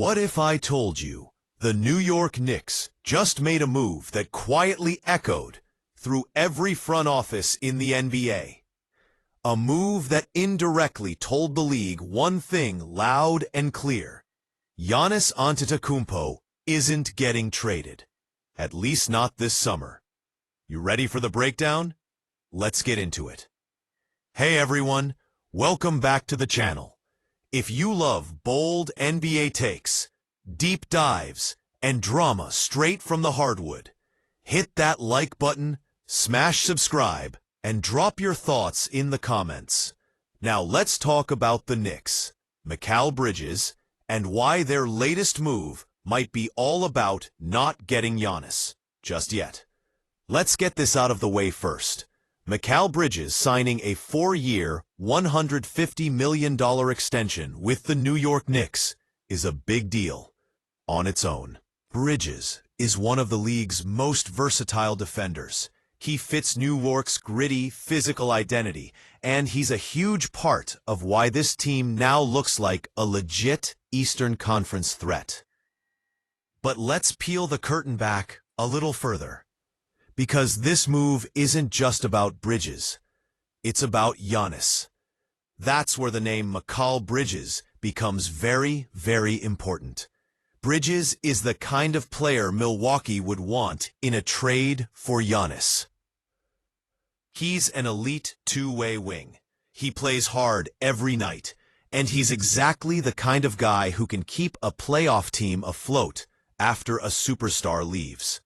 What if I told you the New York Knicks just made a move that quietly echoed through every front office in the NBA? A move that indirectly told the league one thing loud and clear. Giannis Antetokounmpo isn't getting traded. At least not this summer. You ready for the breakdown? Let's get into it. Hey everyone, welcome back to the channel. If you love bold NBA takes, deep dives, and drama straight from the hardwood, hit that like button, smash subscribe, and drop your thoughts in the comments. Now let's talk about the Knicks, Mikal Bridges, and why their latest move might be all about not getting Giannis just yet. Let's get this out of the way first. Mikal Bridges signing a 4-year, $150 million extension with the New York Knicks is a big deal on its own. Bridges is one of the league's most versatile defenders. He fits New York's gritty, physical identity, and he's a huge part of why this team now looks like a legit Eastern Conference threat. But let's peel the curtain back a little further. Because this move isn't just about Bridges, it's about Giannis. That's where the name Mikal Bridges becomes very, very important. Bridges is the kind of player Milwaukee would want in a trade for Giannis. He's an elite two-way wing. He plays hard every night, and he's exactly the kind of guy who can keep a playoff team afloat after a superstar leaves.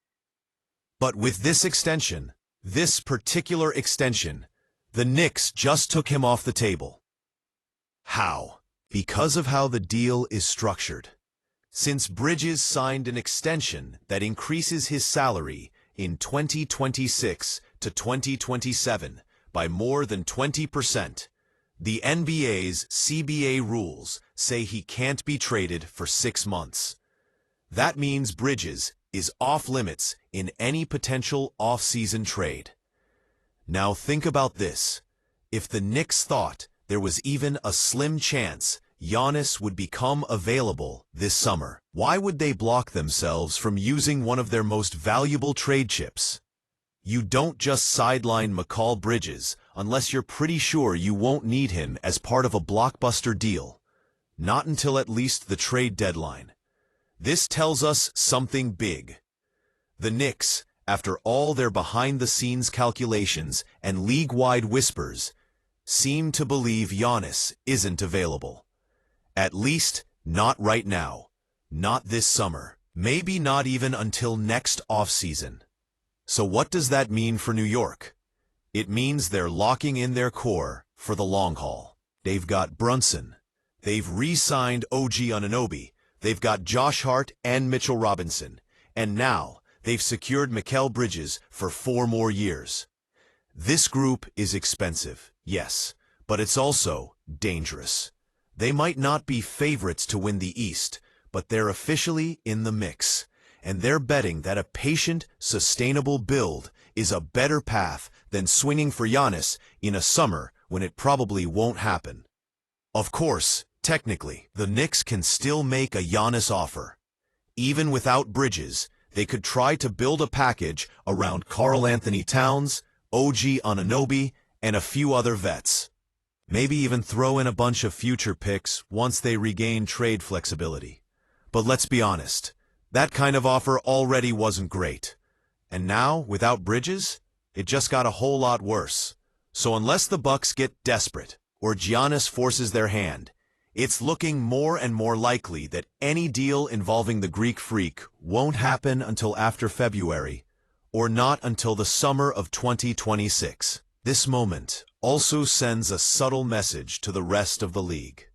But with this particular extension, the Knicks just took him off the table. How? Because of how the deal is structured. Since Bridges signed an extension that increases his salary in 2026 to 2027 by more than 20%, the NBA's CBA rules say he can't be traded for 6 months. That means Bridges is off limits in any potential off-season trade. Now think about this. If the Knicks thought there was even a slim chance Giannis would become available this summer, why would they block themselves from using one of their most valuable trade chips? You don't just sideline Mikal Bridges unless you're pretty sure you won't need him as part of a blockbuster deal. Not until at least the trade deadline. This tells us something big. The Knicks, after all their behind-the-scenes calculations and league-wide whispers, seem to believe Giannis isn't available. At least, not right now. Not this summer. Maybe not even until next offseason. So what does that mean for New York? It means they're locking in their core for the long haul. They've got Brunson. They've re-signed OG Anunoby. They've got Josh Hart and Mitchell Robinson. And now, they've secured Mikal Bridges for 4 more years. This group is expensive, yes, but it's also dangerous. They might not be favorites to win the East, but they're officially in the mix. And they're betting that a patient, sustainable build is a better path than swinging for Giannis in a summer when it probably won't happen. Of course, technically, the Knicks can still make a Giannis offer. Even without Bridges, they could try to build a package around Karl-Anthony Towns, OG Anunoby, and a few other vets. Maybe even throw in a bunch of future picks once they regain trade flexibility. But let's be honest, that kind of offer already wasn't great. And now, without Bridges, it just got a whole lot worse. So unless the Bucks get desperate, or Giannis forces their hand, it's looking more and more likely that any deal involving the Greek Freak won't happen until after February, or not until the summer of 2026. This moment also sends a subtle message to the rest of the league.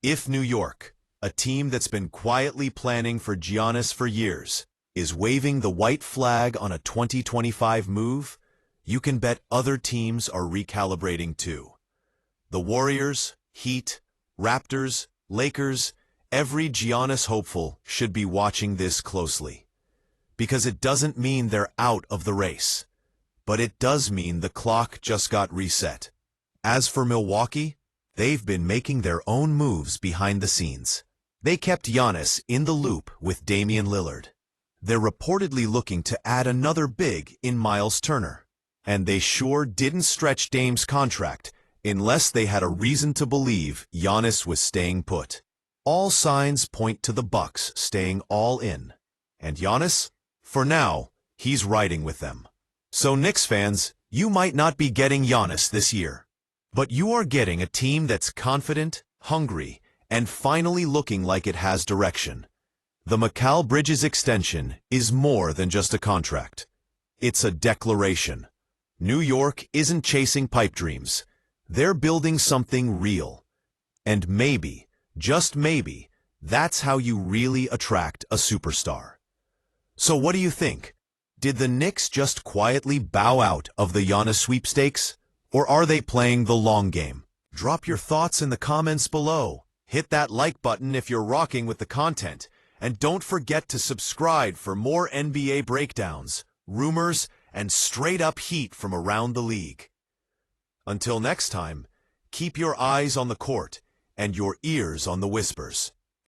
If New York, a team that's been quietly planning for Giannis for years, is waving the white flag on a 2025 move, you can bet other teams are recalibrating too. The Warriors, Heat, Raptors, Lakers, every Giannis hopeful should be watching this closely. Because it doesn't mean they're out of the race. But it does mean the clock just got reset. As for Milwaukee, they've been making their own moves behind the scenes. They kept Giannis in the loop with Damian Lillard. They're reportedly looking to add another big in Miles Turner. And they sure didn't stretch Dame's contract unless they had a reason to believe Giannis was staying put. All signs point to the Bucks staying all in. And Giannis? For now, he's riding with them. So Knicks fans, you might not be getting Giannis this year. But you are getting a team that's confident, hungry, and finally looking like it has direction. The Mikal Bridges extension is more than just a contract. It's a declaration. New York isn't chasing pipe dreams. They're building something real. And maybe, just maybe, that's how you really attract a superstar. So what do you think? Did the Knicks just quietly bow out of the Giannis sweepstakes? Or are they playing the long game? Drop your thoughts in the comments below. Hit that like button if you're rocking with the content. And don't forget to subscribe for more NBA breakdowns, rumors, and straight-up heat from around the league. Until next time, keep your eyes on the court and your ears on the whispers.